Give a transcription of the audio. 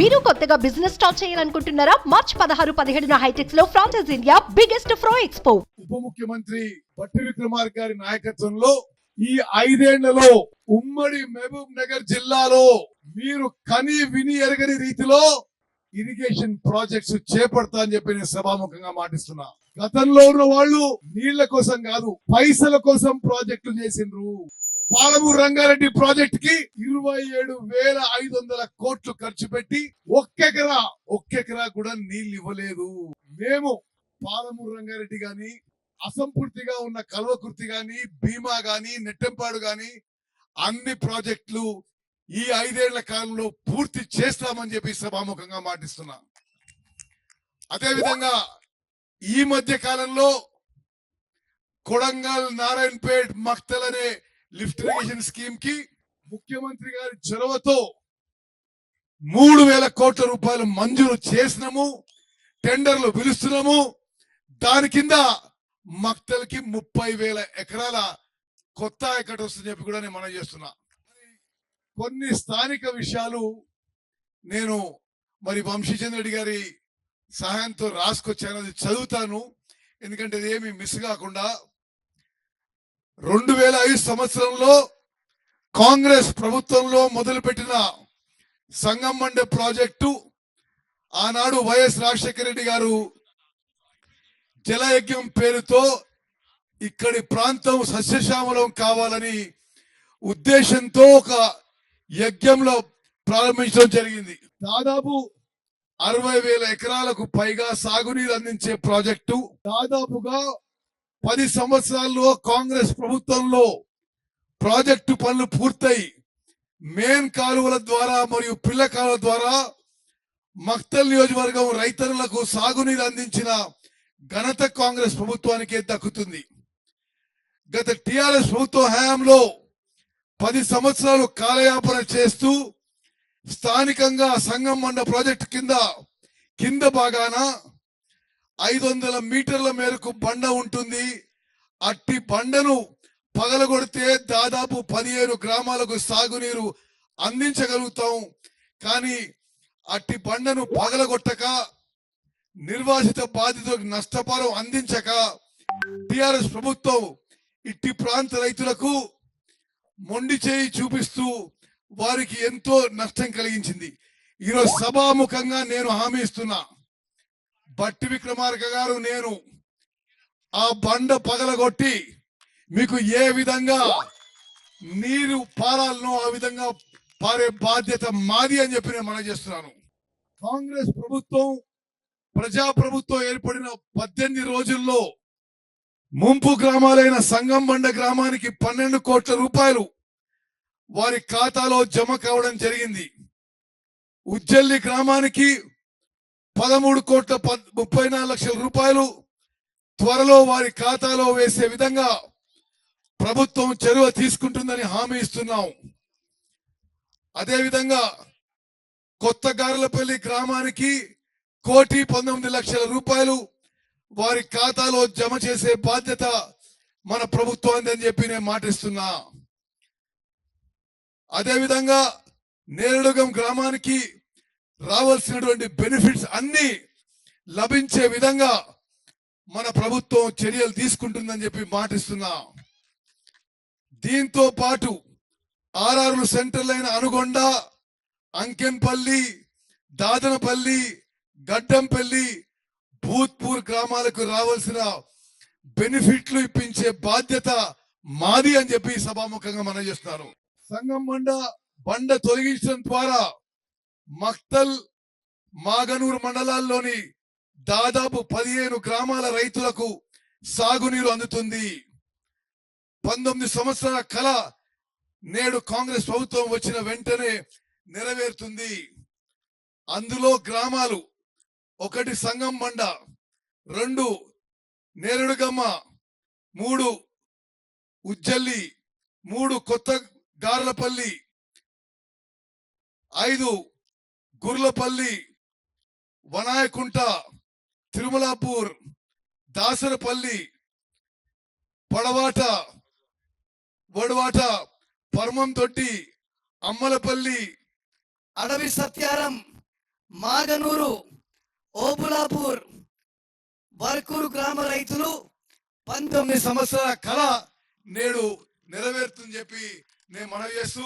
మీరు కొత్తగా business start చేయాలనుకుంటున్నారా? మార్చ్ 16-17 హైటెక్స్ లో ఫ్రాన్సెస్ ఇండియా బిగ్గెస్ట్ ఫ్రో ఎక్స్పో. ఉప ముఖ్యమంత్రి బట్టి విక్రమార్క గారి నాయకత్వంలో ఈ 5 ఏళ్లలో ఉమ్మడి మహబూబ్ నగర్ జిల్లాలో మీరు కని విని ఎరగని రీతిలో ఇరిగేషన్ ప్రాజెక్ట్స్ చేపడతా అని చెప్పి నేను సభాముఖంగా మాటిస్తున్నా. గతంలో ఉన్న వాళ్ళు నీళ్ల కోసం కాదు, పైసల కోసం ప్రాజెక్టులు చేసిండ్రు. పాలమూరు రంగారెడ్డి ప్రాజెక్ట్ కి 27,500 కోట్లు ఖర్చు పెట్టి ఒక్కెకరా కూడా నీళ్లు ఇవ్వలేదు. మేము పాలమూరు రంగారెడ్డి గాని, అసంపూర్తిగా ఉన్న కల్వకుర్తి గాని, భీమా గాని, నెట్టెంపాడు గాని అన్ని ప్రాజెక్టులు ఈ 5 ఏళ్ల కాలంలో పూర్తి చేస్తామని చెప్పి సభాముఖంగా మాటిస్తున్నా. అదే విధంగా ఈ మధ్య కాలంలో కొడంగల్, నారాయణపేట్, మక్తల్ అనే లిఫ్ట్ ఇరిగేషన్ స్కీమ్ కి ముఖ్యమంత్రి గారి చొరవతో 3,000 కోట్ల రూపాయలు మంజూరు చేసినాము. టెండర్లు పిలుస్తున్నాము. దాని కింద మక్తల్ కి 30,000 ఎకరాల కొత్త ఆయకట్టు వస్తుందని చెప్పి కూడా నేను మనం చేస్తున్నా. కొన్ని స్థానిక విషయాలు నేను మరి వంశీచంద్ర రెడ్డి గారి సహాయంతో రాసుకొచ్చాను, అది చదువుతాను, ఎందుకంటే అది ఏమి మిస్ కాకుండా. 2005 సంవత్సరంలో కాంగ్రెస్ ప్రభుత్వంలో మొదలుపెట్టిన సంగమండ ప్రాజెక్టు ఆనాడు వైఎస్ రాజశేఖర రెడ్డి గారు జలయజ్ఞం పేరుతో ఇక్కడి ప్రాంతం సస్యశ్యామలం కావాలని ఉద్దేశంతో ఒక యజ్ఞంలో ప్రారంభించడం జరిగింది. దాదాపు 60,000 ఎకరాలకు పైగా సాగునీరు అందించే ప్రాజెక్టు దాదాపుగా 10 సంవత్సరాల్లో కాంగ్రెస్ ప్రభుత్వంలో ప్రాజెక్టు పనులు పూర్తయి మెయిన్ కాలువల ద్వారా మరియు పిల్ల కాలువల ద్వారా మక్తల్ నియోజకవర్గం రైతన్నులకు సాగునీరు అందించిన ఘనత కాంగ్రెస్ ప్రభుత్వానికే దక్కుతుంది. గత టిఆర్ఎస్ ప్రభుత్వ హయాంలో 10 సంవత్సరాలు కాలయాపన చేస్తూ స్థానికంగా సంగమండ ప్రాజెక్టు కింద భాగాన 500 మీటర్ల మేరకు బండ ఉంటుంది. అట్టి బండను పగలగొడితే దాదాపు 15 గ్రామాలకు సాగునీరు అందించగలుగుతాం. కానీ అట్టి బండను పగలగొట్టక, నిర్వాసిత బాధితులకు నష్టపరం అందించక టిఆర్ఎస్ ప్రభుత్వం ఇట్టి ప్రాంత రైతులకు మొండి చేయి చూపిస్తూ వారికి ఎంతో నష్టం కలిగించింది. ఈరోజు సభాముఖంగా నేను హామీ ఇస్తున్నా, బట్టి విక్రమార్క గారు, నేను ఆ బండ పగలగొట్టి మీకు ఏ విధంగా నీరు పారాలనో ఆ విధంగా పారే బాధ్యత మాది అని చెప్పి నేను మనం చేస్తున్నాను. కాంగ్రెస్ ప్రభుత్వం ప్రజాప్రభుత్వం ఏర్పడిన 18 రోజుల్లో ముంపు గ్రామాలైన సంగంబండ గ్రామానికి 12 కోట్ల రూపాయలు వారి ఖాతాలో జమ కావడం జరిగింది. ఉజ్జల్లి గ్రామానికి 13 కోట్ల 34 లక్షల రూపాయలు త్వరలో వారి ఖాతాలో వేసే విధంగా ప్రభుత్వం చొరవ తీసుకుంటుందని హామీ ఇస్తున్నాం. అదేవిధంగా కొత్త గార్లపల్లి గ్రామానికి 1,19,00,000 రూపాయలు వారి ఖాతాలో జమ చేసే బాధ్యత మన ప్రభుత్వాన్ని అని చెప్పి నేను మాటిస్తున్నా. అదేవిధంగా నేరడుగం గ్రామానికి రావాల్సినటువంటి బెనిఫిట్స్ అన్ని లభించే విధంగా మన ప్రభుత్వం చర్యలు తీసుకుంటుందని చెప్పి మాటిస్తున్నా. దీంతో పాటు 6 సెంటర్లైన అనుగొండ, అంకెన్పల్లి, దాదనపల్లి, గడ్డంపల్లి, భూత్పూర్ గ్రామాలకు రావాల్సిన బెనిఫిట్లు ఇప్పించే బాధ్యత మాది అని చెప్పి సభాముఖంగా మనం చేస్తున్నారు. సంగమండ బండ తొలగించడం ద్వారా మక్తల్, మాగనూరు మండలాల్లోని దాదాపు 15 గ్రామాల రైతులకు సాగునీరు అందుతుంది. 19 సంవత్సరాల కళ నేడు కాంగ్రెస్ ప్రభుత్వం వచ్చిన వెంటనే నెరవేరుతుంది. అందులో గ్రామాలు 1 సంగంబండ, 2 నేరడుగమ్మ, 3 ఉజ్జల్లి, 3 కొత్త గార్లపల్లి, 5 గుర్లపల్లి, వనాయకుంట, తిరుమలాపూర్, దాసరపల్లి, పడవాట, వడవాట, పరమంతొట్టి, అమ్మలపల్లి, అడవి సత్యారం, మాగనూరు, ఓబులాపూర్, వర్కూరు గ్రామ రైతులు 19 సంవత్సరాల కళ నేడు నెరవేరుతుందని చెప్పి నేను మనవి చేస్తూ